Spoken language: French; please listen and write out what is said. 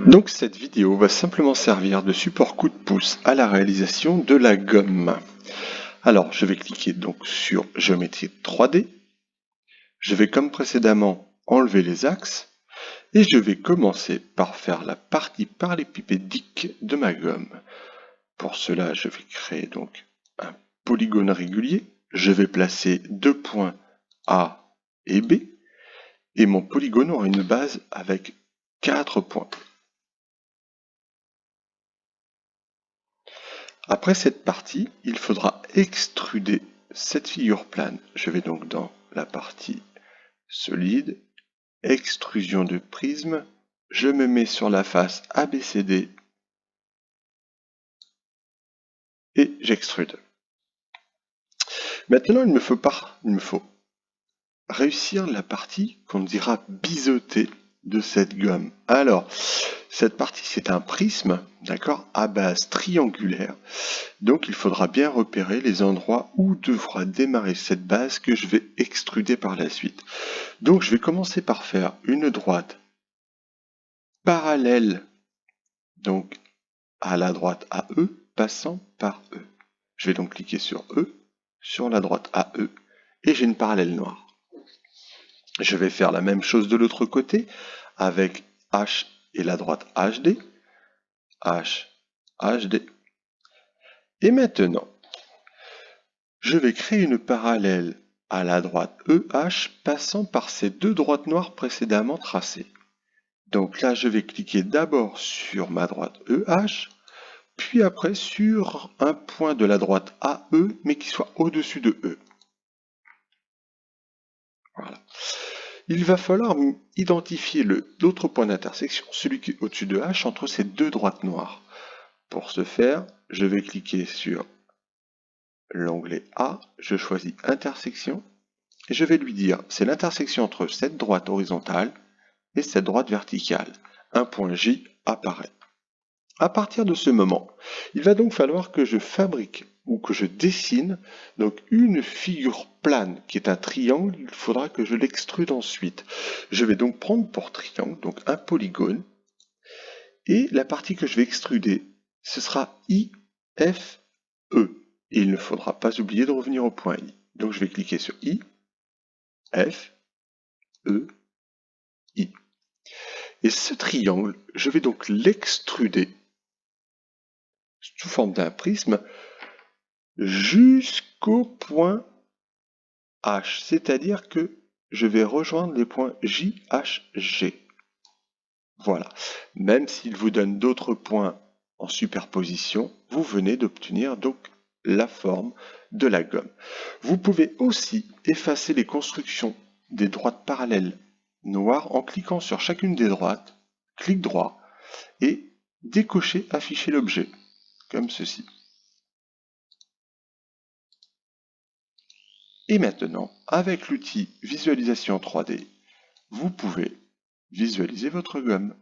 Donc cette vidéo va simplement servir de support coup de pouce à la réalisation de la gomme. Alors je vais cliquer donc sur géométrie 3D. Je vais comme précédemment enlever les axes et je vais commencer par faire la partie parallélépipédique de ma gomme. Pour cela, je vais créer donc un polygone régulier. Je vais placer deux points A et B et mon polygone aura une base avec 4 points. Après cette partie, il faudra extruder cette figure plane. Je vais donc dans la partie solide, extrusion de prisme, je me mets sur la face ABCD et j'extrude. Maintenant, il me faut réussir la partie qu'on dira biseauter de cette gomme. Alors, cette partie, c'est un prisme, d'accord, à base triangulaire. Donc, il faudra bien repérer les endroits où devra démarrer cette base que je vais extruder par la suite. Donc, je vais commencer par faire une droite parallèle, donc à la droite AE, passant par E. Je vais donc cliquer sur E, sur la droite AE, et j'ai une parallèle noire. Je vais faire la même chose de l'autre côté avec H et la droite HD. H, HD. Et maintenant, je vais créer une parallèle à la droite EH passant par ces deux droites noires précédemment tracées. Donc là, je vais cliquer d'abord sur ma droite EH, puis après sur un point de la droite AE, mais qui soit au-dessus de E. Voilà. Il va falloir identifier l'autre point d'intersection, celui qui est au-dessus de H, entre ces deux droites noires. Pour ce faire, je vais cliquer sur l'onglet A, je choisis intersection, et je vais lui dire, c'est l'intersection entre cette droite horizontale et cette droite verticale. Un point J apparaît. À partir de ce moment, il va donc falloir que je fabrique ou que je dessine donc une figure plane qui est un triangle. Il faudra que je l'extrude ensuite. Je vais donc prendre pour triangle donc un polygone et la partie que je vais extruder, ce sera IFE. Et il ne faudra pas oublier de revenir au point I. Donc je vais cliquer sur I, F, E, I. Et ce triangle, je vais donc l'extruder sous forme d'un prisme jusqu'au point H, c'est-à-dire que je vais rejoindre les points J, H, G. Voilà. Même s'il vous donne d'autres points en superposition, vous venez d'obtenir donc la forme de la gomme. Vous pouvez aussi effacer les constructions des droites parallèles noires en cliquant sur chacune des droites, clic droit, et décocher afficher l'objet, comme ceci. Et maintenant, avec l'outil visualisation 3D, vous pouvez visualiser votre gomme.